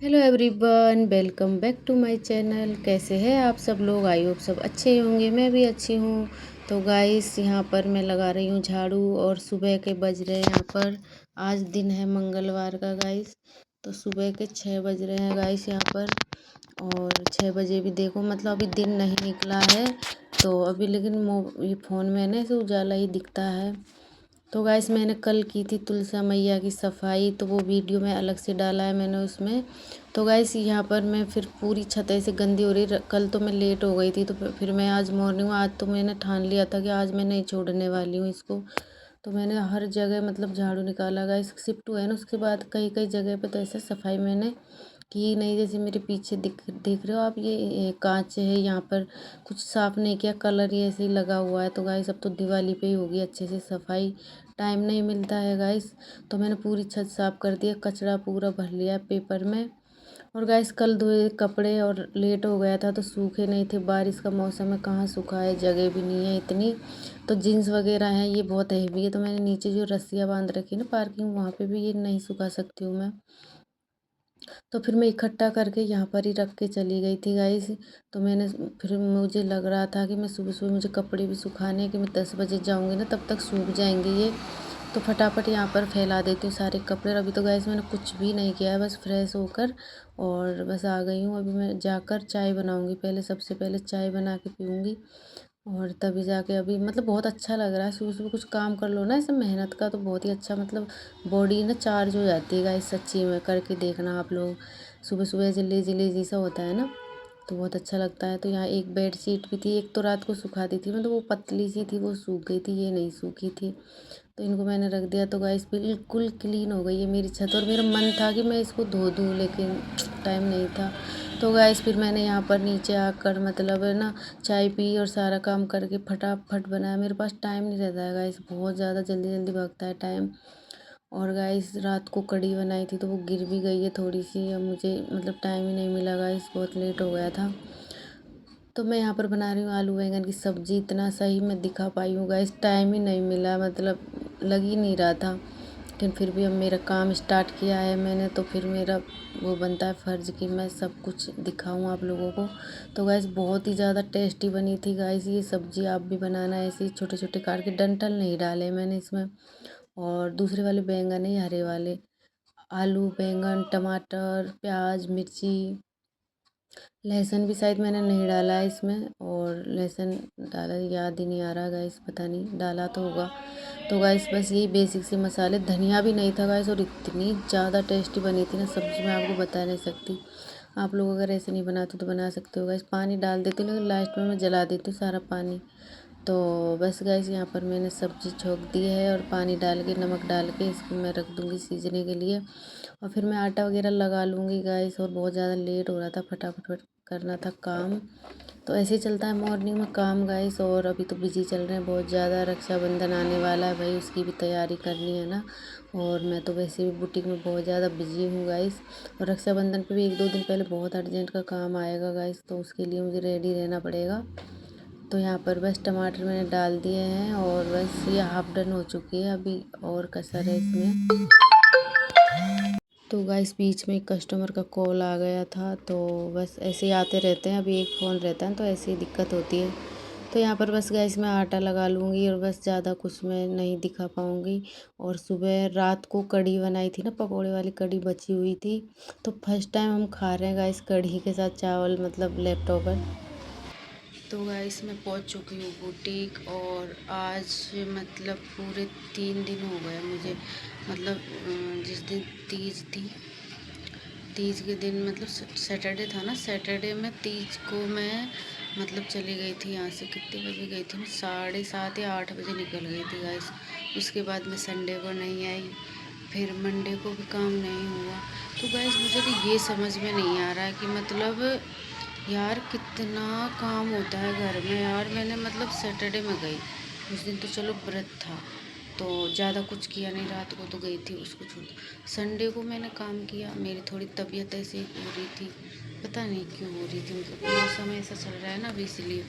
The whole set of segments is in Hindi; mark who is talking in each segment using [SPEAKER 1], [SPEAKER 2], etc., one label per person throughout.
[SPEAKER 1] Hello everyone, welcome back to my channel. कैसे हैं आप सब लोग? आई होप सब अच्छे होंगे। मैं भी अच्छी हूँ। तो गाइस, यहाँ पर मैं लगा रही हूँ झाड़ू और सुबह के बज रहे हैं यहाँ पर। आज दिन है मंगलवार का गाइस। तो सुबह के 6 बज रहे हैं गाइस यहाँ पर। और 6 बजे भी देखो, मतलब अभी दिन नहीं निकला है। तो अभी लेकिन ये फ़ोन में ना ऐसे उजाला ही दिखता है। तो गाइस, मैंने कल की थी तुलसा मैया की सफाई, तो वो वीडियो में अलग से डाला है मैंने उसमें। तो गाइस, यहाँ पर मैं फिर पूरी छत ऐसे गंदी हो रही। कल तो मैं लेट हो गई थी, तो फिर मैं आज मॉर्निंग में, आज तो मैंने ठान लिया था कि आज मैं नहीं छोड़ने वाली हूँ इसको। तो मैंने हर जगह मतलब झाड़ू निकाला गाइस। शिफ्ट हुआ है ना, उसके बाद कई कई जगह पे तो ऐसे सफाई मैंने की नहीं। जैसे मेरे पीछे देख रहे हो आप, ये कांच है यहाँ पर, कुछ साफ़ नहीं किया, कलर ही ऐसे ही लगा हुआ है। तो गाइस, अब तो दिवाली पे ही होगी अच्छे से सफाई। टाइम नहीं मिलता है गाइस। तो मैंने पूरी छत साफ कर दी है, कचरा पूरा भर लिया है पेपर में। और गाइस, कल धोए कपड़े और लेट हो गया था तो सूखे नहीं थे। बारिश का मौसम है, कहाँ सुखाए, जगह भी नहीं है इतनी। तो जीन्स वगैरह हैं, ये बहुत हैवी है, तो मैंने नीचे जो रस्सियाँ बांध रखी है ना पार्किंग, वहाँ पे भी ये नहीं सुखा सकती हूँ मैं। तो फिर मैं इकट्ठा करके यहाँ पर ही रख के चली गई थी गाइस। तो मैंने फिर मुझे लग रहा था कि मैं सुबह सुबह मुझे कपड़े भी सुखाने हैं, कि मैं 10 बजे जाऊँगी ना तब तक सूख जाएंगे ये। तो फटाफट यहाँ पर फैला देती हूँ सारे कपड़े। और अभी तो गाइस मैंने कुछ भी नहीं किया है, बस फ्रेश होकर और बस आ गई हूँ। अभी मैं जाकर चाय बनाऊँगी, पहले सबसे पहले चाय बना के पीऊँगी। और तभी जाके अभी मतलब बहुत अच्छा लग रहा है। सुबह सुबह कुछ काम कर लो ना ऐसे मेहनत का, तो बहुत ही अच्छा, मतलब बॉडी ना चार्ज हो जाती है गाइस। सच्ची में करके देखना आप लोग। सुबह सुबह ऐसे लेजी लेजी सा होता है ना, तो बहुत अच्छा लगता है। तो यहाँ एक बेड शीट भी थी, एक तो रात को सुखा दी थी, मतलब वो पतली सी थी, वो सूख गई थी, ये नहीं सूखी थी। तो इनको मैंने रख दिया। तो गाइस, बिल्कुल क्लीन हो गई है मेरी छत। और मेरा मन था कि मैं इसको धो दूँ, लेकिन टाइम नहीं था। तो गाइस, फिर मैंने यहाँ पर नीचे आकर मतलब है ना चाय पी और सारा काम करके फटाफट बनाया। मेरे पास टाइम नहीं रहता है गाइस, बहुत ज़्यादा जल्दी जल्दी भागता है टाइम। और गाइस, रात को कढ़ी बनाई थी तो वो गिर भी गई है थोड़ी सी। अब मुझे मतलब टाइम ही नहीं मिला गाइस, बहुत लेट हो गया था। तो मैं यहाँ पर बना रही हूँ आलू बैंगन की सब्ज़ी। इतना सही मैं दिखा पाई हूँ गाइस, टाइम ही नहीं मिला, मतलब लग ही नहीं रहा था। लेकिन फिर भी अब मेरा काम स्टार्ट किया है मैंने, तो फिर मेरा वो बनता है फ़र्ज़ कि मैं सब कुछ दिखाऊँ आप लोगों को। तो गाइस, बहुत ही ज़्यादा टेस्टी बनी थी गाइस ये सब्ज़ी। आप भी बनाना ऐसे ही छोटे छोटे काट के, डंठल नहीं डाले मैंने इसमें। और दूसरे वाले बैंगन है हरे वाले, आलू बैंगन टमाटर प्याज मिर्ची, लहसुन भी शायद मैंने नहीं डाला है इसमें। और लहसुन डाला याद ही नहीं आ रहा गाइस, पता नहीं डाला तो होगा। तो गाइस, बस यही बेसिक से मसाले, धनिया भी नहीं था गाइस। और इतनी ज़्यादा टेस्टी बनी थी ना सब्ज़ी, मैं आपको बता नहीं सकती। आप लोग अगर ऐसे नहीं बनाते तो बना सकते हो गाइस। पानी डाल देती हूँ, लेकिन लास्ट में मैं जला देती हूँ सारा पानी। तो बस गाइस, यहाँ पर मैंने सब्ज़ी छोंक दी है और पानी डाल के, नमक डाल के इसको मैं रख दूँगी सीजने के लिए। और फिर मैं आटा वगैरह लगा लूँगी गाइस। और बहुत ज़्यादा लेट हो रहा था, फटाफट करना था काम। तो ऐसे ही चलता है मॉर्निंग में काम गाइस। और अभी तो बिजी चल रहे हैं बहुत ज़्यादा, रक्षाबंधन आने वाला है भाई, उसकी भी तैयारी करनी है ना। और मैं तो वैसे भी बुटीक में बहुत ज़्यादा बिजी हूँ गाइस। और रक्षाबंधन पे भी 1-2 दिन पहले बहुत अर्जेंट का काम आएगा गाइस, तो उसके लिए मुझे रेडी रहना पड़ेगा। तो यहाँ पर बस टमाटर मैंने डाल दिए हैं और बस ये हाफ डन हो चुकी है, अभी और कसर है इसमें। तो गाइस, बीच में एक कस्टमर का कॉल आ गया था, तो बस ऐसे ही आते रहते हैं। अभी एक फ़ोन रहता है तो ऐसे ही दिक्कत होती है। तो यहाँ पर बस गाइस मैं आटा लगा लूँगी और बस, ज़्यादा कुछ मैं नहीं दिखा पाऊँगी। और सुबह रात को कढ़ी बनाई थी ना, पकोड़े वाली कढ़ी बची हुई थी। तो फर्स्ट टाइम हम खा रहे हैं गाइस कढ़ी के साथ चावल, मतलब लैपटॉप पर। तो गाइस, मैं पहुंच चुकी हूँ बुटीक। और आज मतलब पूरे 3 दिन हो गए मुझे, मतलब जिस दिन तीज थी, तीज के दिन मतलब सैटरडे था ना, सैटरडे में तीज को मैं मतलब चली गई थी यहाँ से। कितने बजे गई थी मैं? 7:30 या 8 बजे निकल गई थी गाइस। उसके बाद मैं संडे को नहीं आई, फिर मंडे को भी काम नहीं हुआ। तो गाइस, मुझे तो ये समझ में नहीं आ रहा है कि मतलब यार कितना काम होता है घर में यार। मैंने मतलब सैटरडे में गई, उस दिन तो चलो व्रत था, तो ज़्यादा कुछ किया नहीं, रात को तो गई थी उसको छोड़। संडे को मैंने काम किया, मेरी थोड़ी तबीयत ऐसे ही हो रही थी, पता नहीं क्यों हो रही थी, मतलब मौसम ऐसा चल रहा है ना अभी, इसलिए।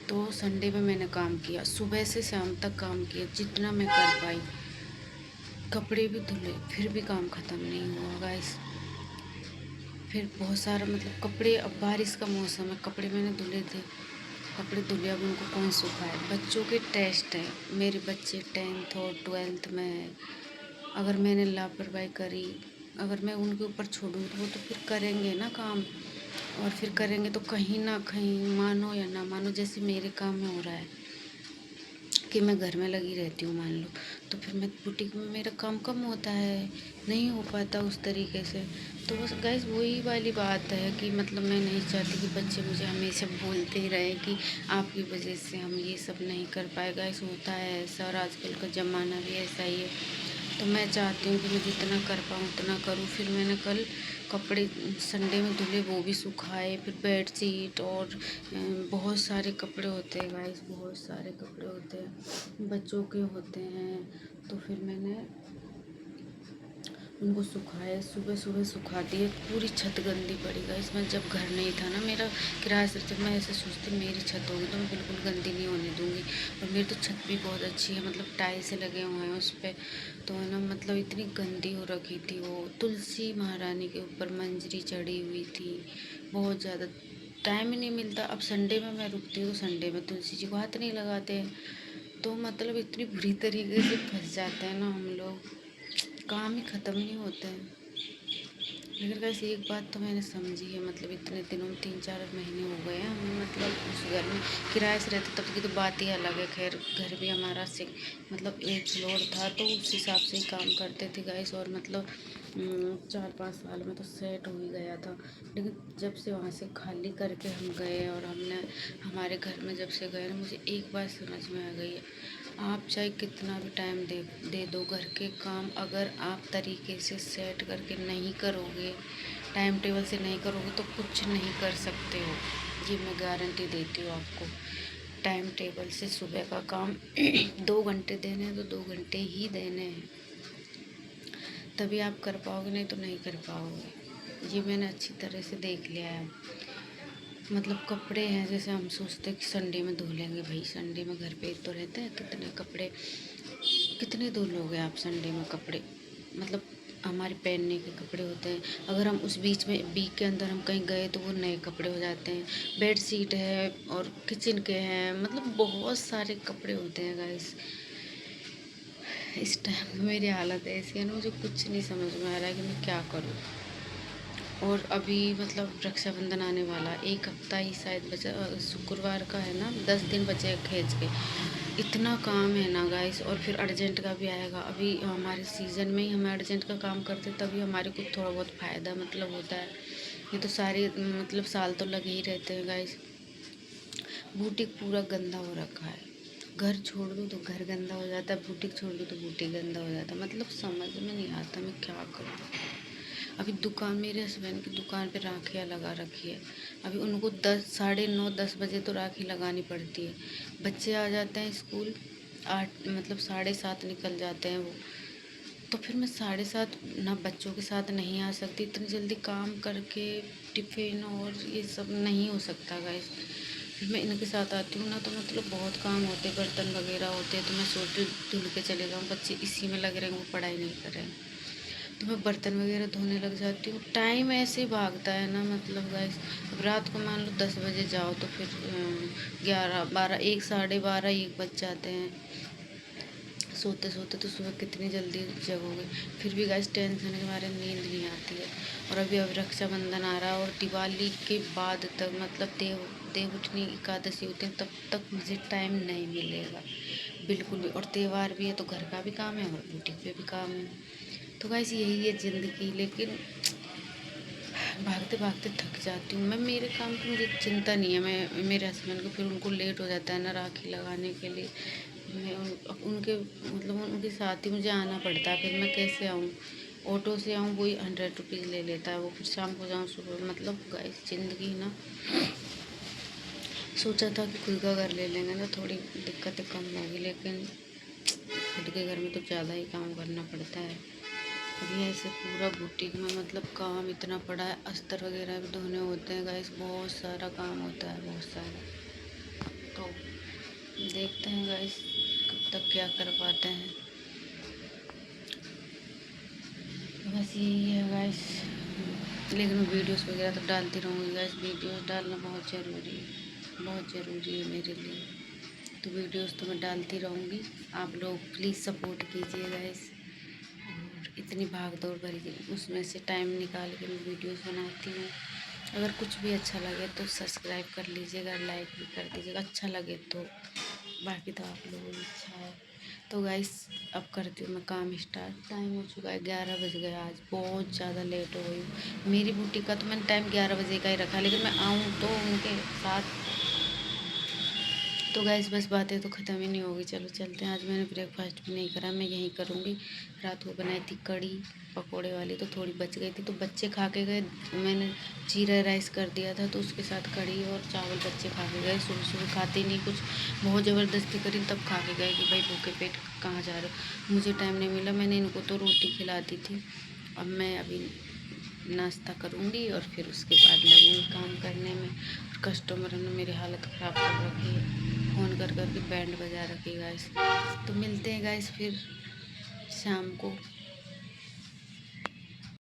[SPEAKER 1] तो संडे में मैंने काम किया, सुबह से शाम तक काम किया जितना मैं कर पाई। कपड़े भी धुले, फिर भी काम ख़त्म नहीं हुआ गाइस। फिर बहुत सारा मतलब कपड़े, अब बारिश का मौसम है, कपड़े मैंने धुले थे, कपड़े धुले, अब उनको कौन सुखाए। बच्चों के टेस्ट है, मेरे बच्चे 10th और 12th में है। अगर मैंने लापरवाही करी, अगर मैं उनके ऊपर छोड़ूँ तो वो तो फिर करेंगे ना काम, और फिर करेंगे तो कहीं ना कहीं, मानो या ना मानो, जैसे मेरे काम में हो रहा है कि मैं घर में लगी रहती हूँ मान लो, तो फिर मैं बुटीक में मेरा काम कम होता है, नहीं हो पाता उस तरीके से। तो बस गाइस वही वाली बात है कि मतलब मैं नहीं चाहती कि बच्चे मुझे हमेशा बोलते ही रहे कि आपकी वजह से हम ये सब नहीं कर पाए। गाइस होता है ऐसा, और आजकल का ज़माना भी ऐसा ही है। तो मैं चाहती हूँ कि मैं जितना कर पाऊँ उतना करूँ। फिर मैंने कल कपड़े संडे में धुले, वो भी सुखाए। फिर बेडशीट और बहुत सारे कपड़े होते हैं गाइस, बहुत सारे कपड़े होते हैं, बच्चों के होते हैं। तो फिर मैंने उनको सुखाए, सुबह सुबह सुखा दिए। पूरी छत गंदी पड़ी गाइस। मैं जब घर नहीं था ना मेरा, किराए से, जब मैं ऐसे सोचती मेरी छत होगी तो मैं बिल्कुल गंदी नहीं होने दूँगी। और मेरी तो छत भी बहुत अच्छी है, मतलब टाइल्स लगे हुए हैं उस पर। तो है ना, मतलब इतनी गंदी हो रखी थी वो। तुलसी महारानी के ऊपर मंजरी चढ़ी हुई थी, बहुत ज़्यादा। टाइम ही नहीं मिलता। अब संडे में मैं रुकती हूँ तो संडे में तुलसी जी को हाथ नहीं लगाते हैं। तो मतलब इतनी बुरी तरीके से फंस जाते हैं ना हम लोग, काम ही ख़त्म नहीं होते हैं। लेकिन वैसे एक बात तो मैंने समझी है, मतलब इतने दिनों में 3-4 महीने हो गए हैं हमें, मतलब उस घर में किराए से रहते, तब की तो बात ही अलग है। खैर घर भी हमारा से मतलब एक फ्लोर था, तो उस हिसाब से ही काम करते थे गाइस। और मतलब 4-5 साल में तो सेट हो ही गया था। लेकिन जब से वहाँ से खाली करके हम गए और हमने हमारे घर में जब से गए ना, मुझे एक बात समझ में आ गई है, आप चाहे कितना भी टाइम दे दो घर के काम, अगर आप तरीके से सेट करके नहीं करोगे, टाइम टेबल से नहीं करोगे, तो कुछ नहीं कर सकते हो। ये मैं गारंटी देती हूँ आपको। टाइम टेबल से सुबह का काम 2 घंटे देने हैं तो 2 घंटे ही देने हैं, तभी आप कर पाओगे, नहीं तो नहीं कर पाओगे। ये मैंने अच्छी तरह से देख लिया है। मतलब कपड़े हैं, जैसे हम सोचते हैं कि संडे में धो लेंगे, भाई संडे में घर पे ही तो रहते हैं, कितने कपड़े, कितने धो लोगे आप संडे में कपड़े। मतलब हमारे पहनने के कपड़े होते हैं, अगर हम उस बीच में वीक के अंदर हम कहीं गए तो वो नए कपड़े हो जाते हैं। बेड शीट है और किचन के हैं, मतलब बहुत सारे कपड़े होते हैं गाइस। इस टाइम मेरी हालत ऐसी है ना, मुझे कुछ नहीं समझ में आ रहा है कि मैं क्या करूँ। और अभी मतलब रक्षाबंधन आने वाला, एक हफ्ता ही शायद बचा, शुक्रवार का है ना, 10 दिन बचे खींच के। इतना काम है ना गाइस, और फिर अर्जेंट का भी आएगा। अभी हमारे सीज़न में ही हमें अर्जेंट का काम करते, तभी हमारे को थोड़ा बहुत फ़ायदा मतलब होता है। ये तो सारे मतलब साल तो लगे ही रहते हैं गाइस। बुटीक पूरा गंदा हो रखा है, घर छोड़ दूँ तो घर गंदा हो जाता है, बुटीक छोड़ दूँ तो बुटीक गंदा हो जाता है। मतलब समझ में नहीं आता मैं क्या करूँ। अभी दुकान, मेरे हस्बैंड की दुकान पे राखियाँ लगा रखी है। अभी उनको 10, 9:30 10 बजे तो राखी लगानी पड़ती है। बच्चे आ जाते हैं स्कूल 8, मतलब 7:30 निकल जाते हैं वो। तो फिर मैं 7:30 ना बच्चों के साथ नहीं आ सकती, इतनी जल्दी काम करके टिफ़िन और ये सब नहीं हो सकता गाइस। फिर मैं इनके साथ आती हूँ ना, तो मतलब बहुत काम होते, बर्तन वगैरह होते हैं, तो मैं सोचती हूँ धुल के चले जाऊँ, बच्चे इसी में लग रहे हैं, वो पढ़ाई नहीं कर रहे हैं। तो मैं बर्तन वगैरह धोने लग जाती हूँ। टाइम ऐसे भागता है ना, मतलब गाइस। अब रात को मान लो 10 बजे जाओ तो फिर 11 12 1 12:30 1 बज जाते हैं सोते सोते। तो सुबह कितनी जल्दी जगोगे। फिर भी गाइस टेंशन के मारे नींद नहीं आती है। और अब रक्षाबंधन आ रहा है, और दिवाली के बाद तक, मतलब देवउठनी एकादशी होती है, तब तक मुझे टाइम नहीं मिलेगा बिल्कुल भी। और त्यौहार भी है तो घर का भी काम है और बुटीक पे भी काम है। तो गाइस यही है ज़िंदगी। लेकिन भागते भागते थक जाती हूँ मैं। मेरे काम की मुझे चिंता नहीं है। मैं, मेरे हस्बैंड को फिर उनको लेट हो जाता है ना राखी लगाने के लिए, मैं उनके मतलब उनके साथ ही मुझे आना पड़ता है। फिर मैं कैसे आऊँ, ऑटो से आऊँ वही 100 रुपीज़ ले लेता है वो, फिर शाम को जाऊँ सुबह। मतलब गाइस ज़िंदगी ना, सोचा था कि खुद का घर ले लेंगे ना, थोड़ी दिक्कतें कम होगी, लेकिन खुद के घर में तो ज़्यादा ही काम करना पड़ता है। अभी ऐसे पूरा बुटीक में मतलब काम इतना पड़ा है, अस्तर वगैरह भी धोने होते हैं गाइस, बहुत सारा काम होता है, बहुत सारा। तो देखते हैं गाइस कब तक क्या कर पाते हैं। बस यही है गाइस, लेकिन मैं वीडियोस वगैरह तो डालती रहूँगी गाइस। वीडियोस डालना बहुत ज़रूरी है, बहुत ज़रूरी है मेरे लिए। तो वीडियोस तो मैं डालती रहूँगी, आप लोग प्लीज़ सपोर्ट कीजिए गाइस। और इतनी भाग दौड़ भरी उसमें से टाइम निकाल के मैं वीडियोस बनाती हूँ। अगर कुछ भी अच्छा लगे तो सब्सक्राइब कर लीजिएगा, लाइक भी कर दीजिएगा अच्छा लगे तो। बाकी तो आप लोगों की इच्छा है। तो गाइस अब करती हूँ मैं काम स्टार्ट। टाइम हो चुका है 11 बज गया, आज बहुत ज़्यादा लेट हो गई हूँ। मेरी बुटीक का तो मैंने टाइम 11 बजे का ही रखा, लेकिन मैं आऊँ तो उनके साथ। तो गैस बस बातें तो ख़त्म ही नहीं होगी। चलो चलते हैं। आज मैंने ब्रेकफास्ट भी नहीं करा, मैं यहीं करूँगी। रात को बनाई थी कड़ी पकोड़े वाली, तो थोड़ी बच गई थी, तो बच्चे खा के गए। मैंने जीरा राइस कर दिया था, तो उसके साथ कड़ी और चावल बच्चे खा के गए। सुबह सुबह खाते नहीं कुछ, बहुत ज़बरदस्ती करी तब खा के गए कि भाई भूखे पेट कहाँ जा रहे हो। मुझे टाइम नहीं मिला, मैंने इनको तो रोटी खिला दी थी। अब मैं अभी नाश्ता करूँगी और फिर उसके बाद लगूँगी काम करने में। और कस्टमर ने मेरी हालत ख़राब कर रखी है, फ़ोन कर कर के बैंड बजा रखी गाइस। तो मिलते हैं गाइस फिर शाम को।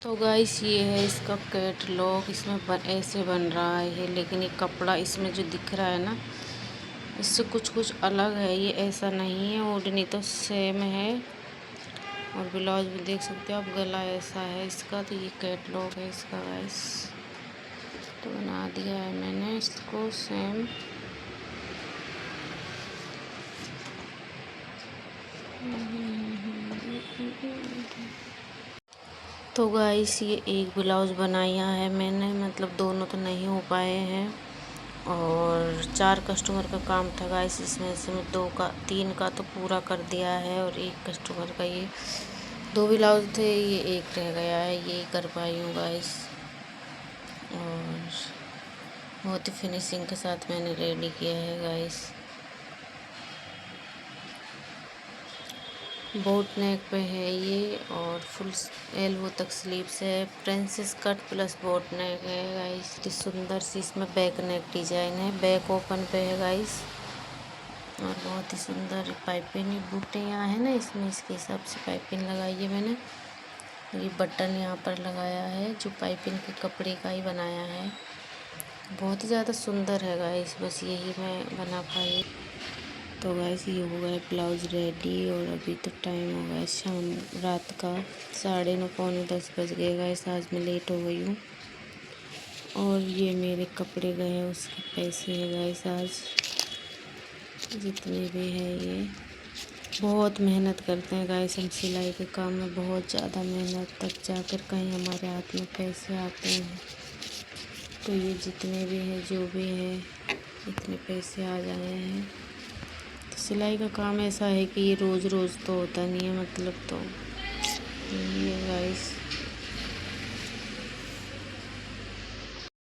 [SPEAKER 1] तो गाइस ये है इसका कैटलॉग, इसमें ऐसे बन रहा है, लेकिन ये कपड़ा इसमें जो दिख रहा है ना, इससे कुछ कुछ अलग है। ये ऐसा नहीं है, ओढ़नी तो सेम है। और ब्लाउज भी देख सकते हो आप, गला ऐसा है इसका। तो ये कैटलॉग है इसका गाइस, तो बना दिया है मैंने इसको सेम। तो गाइस ये एक ब्लाउज़ बनाया है मैंने, मतलब दोनों तो नहीं हो पाए हैं। और 4 कस्टमर का काम था गाइस, इसमें से मैं 3 का तो पूरा कर दिया है। और एक कस्टमर का ये 2 ब्लाउज थे, ये एक रह गया है, ये कर पाई हूँ गाइस। और बहुत ही फिनिशिंग के साथ मैंने रेडी किया है गाइस। बोट नेक पे है ये, और फुल एल्बो तक स्लीव्स है। प्रिंसेस कट प्लस बोट नेक है गाइस। इतनी सुंदर सी इसमें बैक नेक डिजाइन है, बैक ओपन पे है गाइस। और बहुत ही सुंदर पाइपिंग बूटे यहाँ है ना, इसमें इसके हिसाब से पाइपिंग लगाई है मैंने। ये बटन यहाँ पर लगाया है, जो पाइपिंग के कपड़े का ही बनाया है। बहुत ही ज़्यादा सुंदर है गाइस, बस यही मैं बना पाई। तो गाइस ये हो गया ब्लाउज रेडी। और अभी तो टाइम हो गया शाम रात का 9:30 पौने 10 बज गए गाइस। आज मैं लेट हो गई हूँ। और ये मेरे कपड़े गए हैं, उसके पैसे हैं गाइस। आज जितने भी हैं ये बहुत मेहनत करते हैं गाइस हम सिलाई के काम में, बहुत ज़्यादा मेहनत, तब जाकर कहीं हमारे हाथ में पैसे आते हैं। तो ये जितने भी हैं जो भी हैं, इतने पैसे आ जाए हैं। सिलाई का काम ऐसा है कि ये रोज़ रोज़ तो होता नहीं है, मतलब तो ये गाइस।